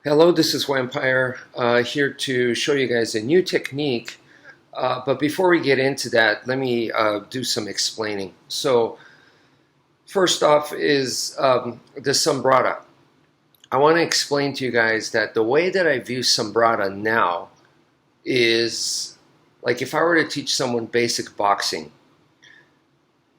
Hello, this is Wmpyr here to show you guys a new technique. But before we get into that, let me do some explaining. So first off is the Sumbrada. I want to explain to you guys that the way that I view Sumbrada now is like if I were to teach someone basic boxing.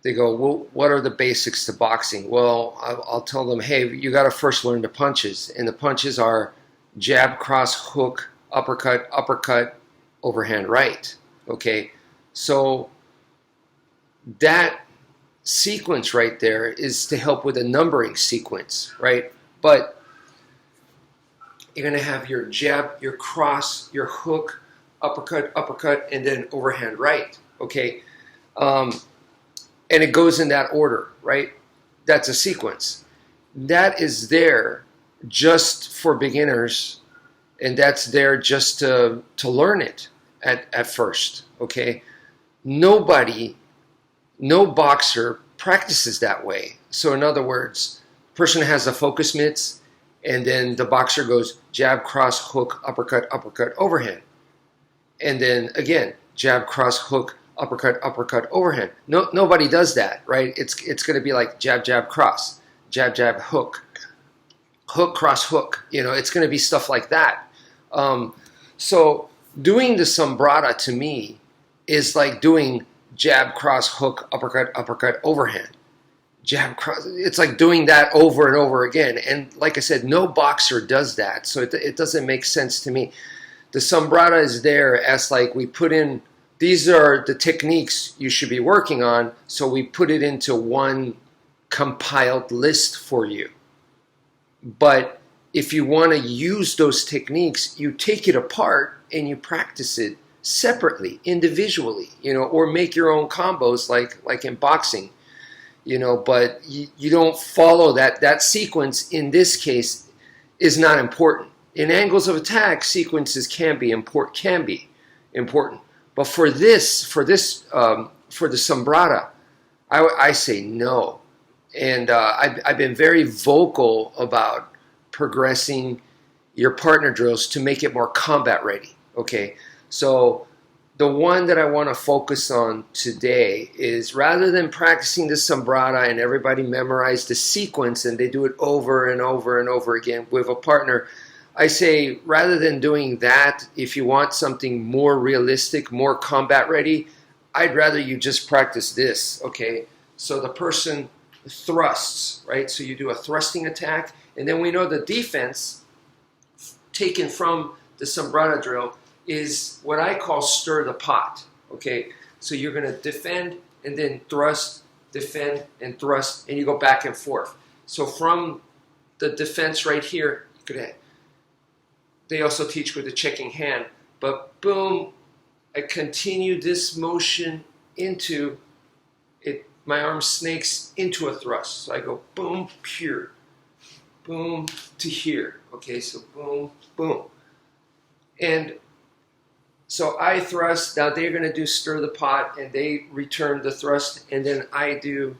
They go, well, what are the basics to boxing? Well, I'll tell them, hey, you got to first learn the punches. And the punches are jab, cross, hook, uppercut, uppercut, overhand right. Okay, so that sequence right there is to help with a numbering sequence, right? But you're going to have your jab, your cross, your hook, uppercut, uppercut, and then overhand right. Okay. And it goes in that order, right? That's a sequence. That is there just for beginners, and that's there just to learn it at first, okay? No boxer practices that way. So in other words, person has a focus mitts, and then the boxer goes jab, cross, hook, uppercut, uppercut, overhand. And then again, jab, cross, hook, uppercut, uppercut, overhand. Nobody does that, right? It's going to be like jab, jab, cross, jab, jab, hook, hook, cross, hook. You know, it's going to be stuff like that. So doing the Sumbrada to me is like doing jab, cross, hook, uppercut, uppercut, overhand. Jab, cross. It's like doing that over and over again. And like I said, no boxer does that. So it doesn't make sense to me. The Sumbrada is there as like we put in, these are the techniques you should be working on, so we put it into one compiled list for you. But if you want to use those techniques, you take it apart and you practice it separately, individually, you know, or make your own combos like in boxing, you know, but you don't follow that sequence. In this case is not important. In angles of attack, sequences can be important. But for the Sumbrada, I say no. And I've been very vocal about progressing your partner drills to make it more combat ready. Okay, so the one that I want to focus on today is rather than practicing the Sumbrada and everybody memorize the sequence and they do it over and over and over again with a partner, I say rather than doing that, if you want something more realistic, more combat ready, I'd rather you just practice this, okay? So the person thrusts, right? So you do a thrusting attack, and then we know the defense taken from the Sumbrada drill is what I call stir the pot, okay? So you're going to defend and then thrust, defend and thrust, and you go back and forth. So from the defense right here, you could they also teach with the checking hand, but boom, I continue this motion into it. My arm snakes into a thrust. So I go boom, pure, boom to here. Okay, so boom, boom. And so I thrust, now they're going to do stir the pot, and they return the thrust, and then I do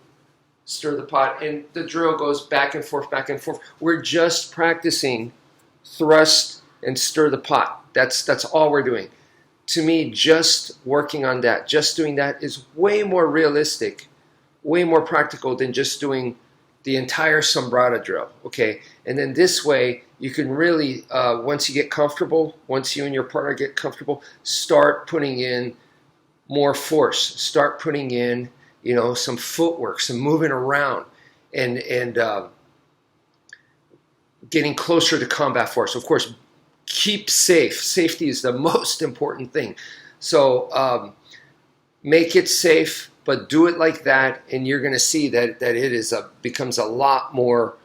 stir the pot, and the drill goes back and forth, back and forth. We're just practicing thrust and stir the pot. That's all we're doing. To me, just working on that, just doing that is way more realistic, way more practical than just doing the entire Sumbrada drill, okay? And then this way, you can really, once you get comfortable, once you and your partner get comfortable, start putting in more force, start putting in, you know, some footwork, some moving around, and getting closer to combat force. Of course, keep safe. Safety is the most important thing. So make it safe, but do it like that, and you're going to see that it becomes a lot more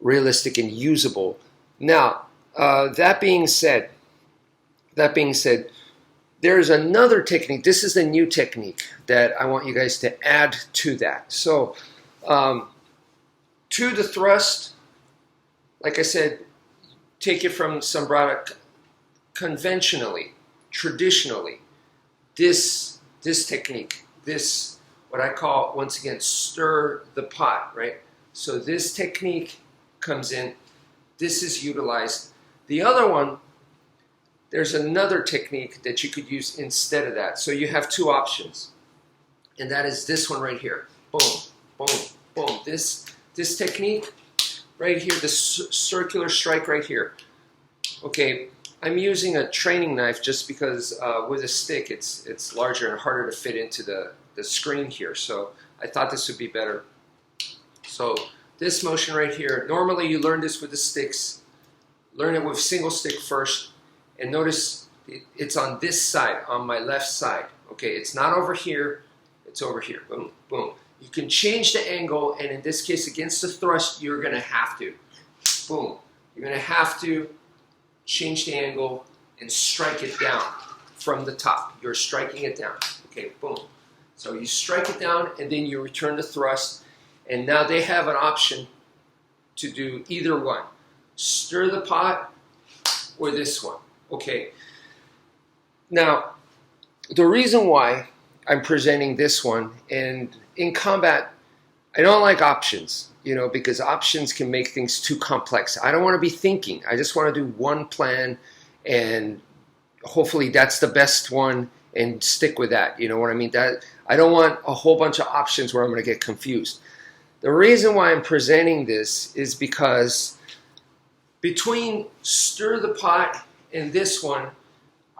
realistic and usable. Now, that being said, there's another technique. This is a new technique that I want you guys to add to that. So to the thrust, like I said, take it from Sumbrada conventionally, traditionally. This technique, this what I call, once again, stir the pot, right? So this technique comes in, this is utilized. The other one, there's another technique that you could use instead of that. So you have two options, and that is this one right here. Boom, boom, boom. This technique right here, this circular strike right here. Okay, I'm using a training knife just because with a stick it's larger and harder to fit into the screen here. So I thought this would be better. So this motion right here, normally you learn this with the sticks. Learn it with single stick first, and notice it's on this side, on my left side. Okay, it's not over here, it's over here. Boom, boom. You can change the angle, and in this case, against the thrust, you're gonna have to. Boom. You're gonna have to change the angle and strike it down from the top. You're striking it down. Okay, boom. So you strike it down, and then you return the thrust, and now they have an option to do either one. Stir the pot or this one. Okay. Now, the reason why I'm presenting this one, and in combat, I don't like options, because options can make things too complex. I don't want to be thinking. I just want to do one plan, and hopefully that's the best one, and stick with that. You know what I mean? That I don't want a whole bunch of options where I'm going to get confused. The reason why I'm presenting this is because between stir the pot and this one,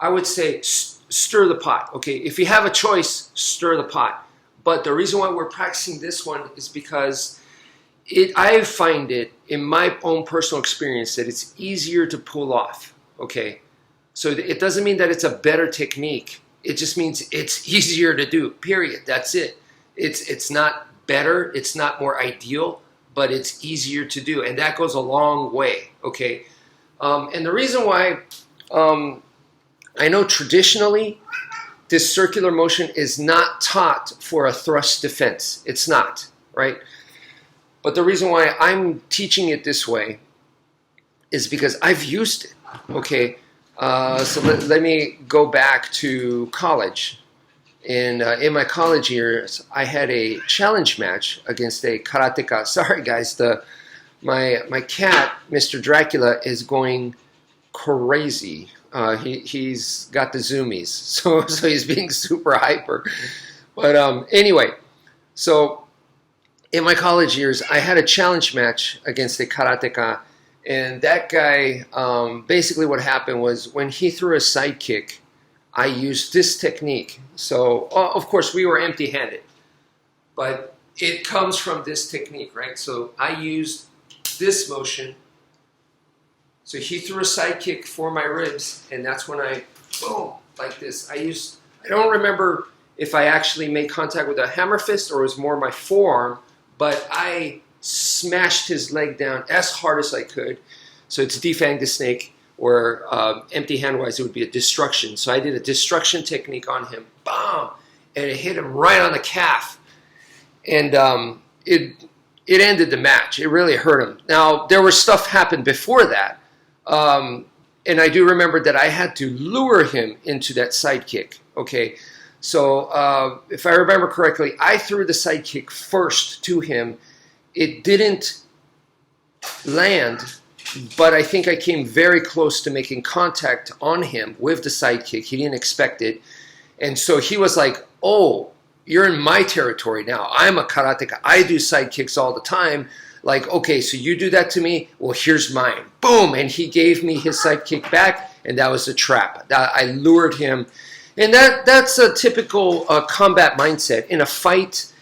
I would say stir the pot. Okay, if you have a choice, stir the pot. But the reason why we're practicing this one is because I find it, in my own personal experience, that it's easier to pull off. Okay, so it doesn't mean that it's a better technique. It just means it's easier to do. Period. That's it. It's not better. It's not more ideal, but it's easier to do, and that goes a long way. Okay, and the reason why I know traditionally this circular motion is not taught for a thrust defense. It's not, right? But the reason why I'm teaching it this way is because I've used it. Okay, so let me go back to college. In my college years, I had a challenge match against a karateka. Sorry, guys, my cat, Mr. Dracula, is going crazy. He's got the zoomies, so he's being super hyper. But anyway, so in my college years, I had a challenge match against a karateka, and that guy, basically what happened was when he threw a side kick, I used this technique. So, of course, we were empty-handed, but it comes from this technique, right? So I used this motion. So he threw a side kick for my ribs, and that's when I, boom, like this. I don't remember if I actually made contact with a hammer fist or it was more my forearm, but I smashed his leg down as hard as I could. So it's defang the snake, or empty hand-wise, it would be a destruction. So I did a destruction technique on him, bam, and it hit him right on the calf. And it ended the match. It really hurt him. Now, there was stuff happened before that. And I do remember that I had to lure him into that side kick. Okay, so if I remember correctly, I threw the side kick first to him. It didn't land, but I think I came very close to making contact on him with the side kick. He didn't expect it. And so he was like, oh, you're in my territory now. I'm a karateka. I do side kicks all the time. Like, okay, so you do that to me? Well, here's mine. Boom! And he gave me his side kick back, and that was a trap. I lured him. And that's a typical combat mindset. In a fight,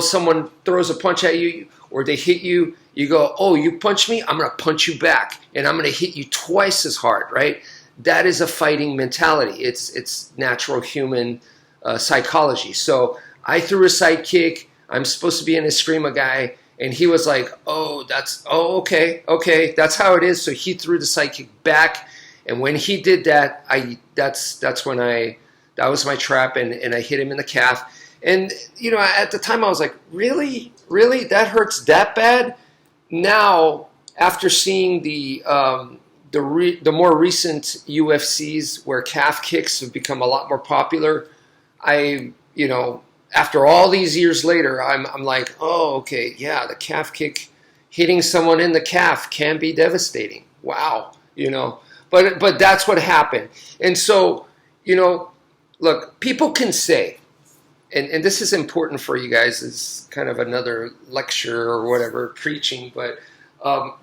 someone throws a punch at you or they hit you, you go, oh, you punch me? I'm going to punch you back, and I'm going to hit you twice as hard, right? That is a fighting mentality. It's natural human psychology. So I threw a side kick. I'm supposed to be an Escrima guy. And he was like, okay, that's how it is. So he threw the side kick back. And when he did that, that was my trap, and I hit him in the calf. And, at the time I was like, really? That hurts that bad? Now, after seeing the more recent UFCs where calf kicks have become a lot more popular, after all these years later, I'm like, oh, okay, yeah, the calf kick, hitting someone in the calf can be devastating. Wow. you know. But that's what happened. And so, you know, look, people can say, and this is important for you guys, it's kind of another lecture or whatever, preaching, but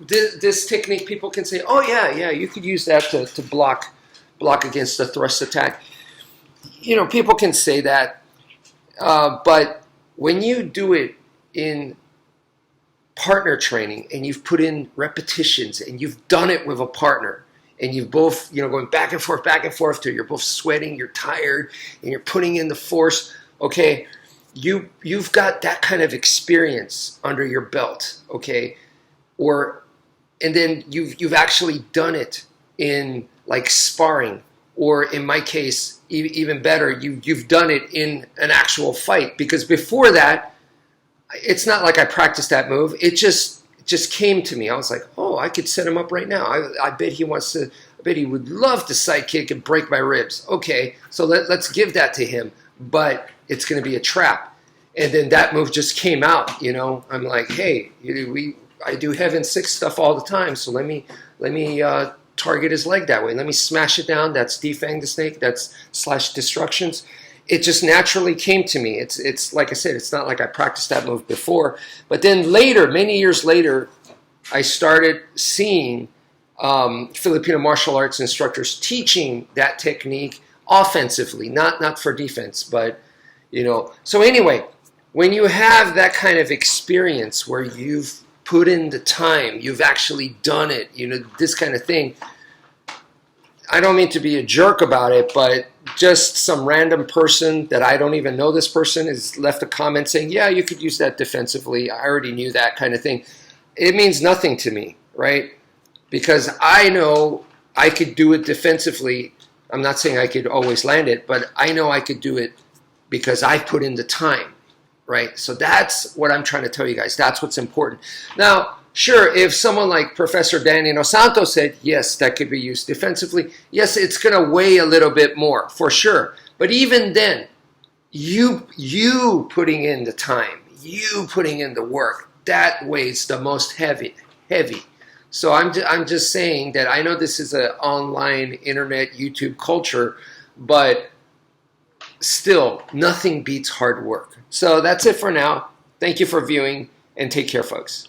this technique, people can say, oh yeah, you could use that to block against the thrust attack. You know, people can say that, but when you do it in partner training and you've put in repetitions and you've done it with a partner and you've both, you know, going back and forth till you're both sweating, you're tired, and you're putting in the force, okay, you've got that kind of experience under your belt, okay, and then you've actually done it in like sparring, or in my case, even better, you've done it in an actual fight, because before that, it's not like I practiced that move. It just came to me. I was like, oh, I could set him up right now. I bet he wants to. I bet he would love to sidekick and break my ribs. Okay, so let's give that to him. But it's going to be a trap. And then that move just came out. You know, I'm like, hey, I do Heaven 6 stuff all the time. So let me target his leg that way. Let me smash it down. That's defang the snake. That's slash destructions. It just naturally came to me. It's like I said, it's not like I practiced that move before. But then later, many years later, I started seeing Filipino martial arts instructors teaching that technique offensively, not for defense, but, you know. So anyway, when you have that kind of experience where you've put in the time, you've actually done it, you know, this kind of thing, I don't mean to be a jerk about it, but just some random person that I don't even know this person has left a comment saying, yeah, you could use that defensively. I already knew that kind of thing. It means nothing to me, right? Because I know I could do it defensively. I'm not saying I could always land it, but I know I could do it because I put in the time, right? So that's what I'm trying to tell you guys. That's what's important. Now, sure, if someone like Professor Daniel Santos said, yes, that could be used defensively, yes, it's going to weigh a little bit more, for sure. But even then, you putting in the time, you putting in the work, that weighs the most heavy. So I'm just saying that I know this is an online, internet, YouTube culture, but still, nothing beats hard work. So that's it for now. Thank you for viewing, and take care, folks.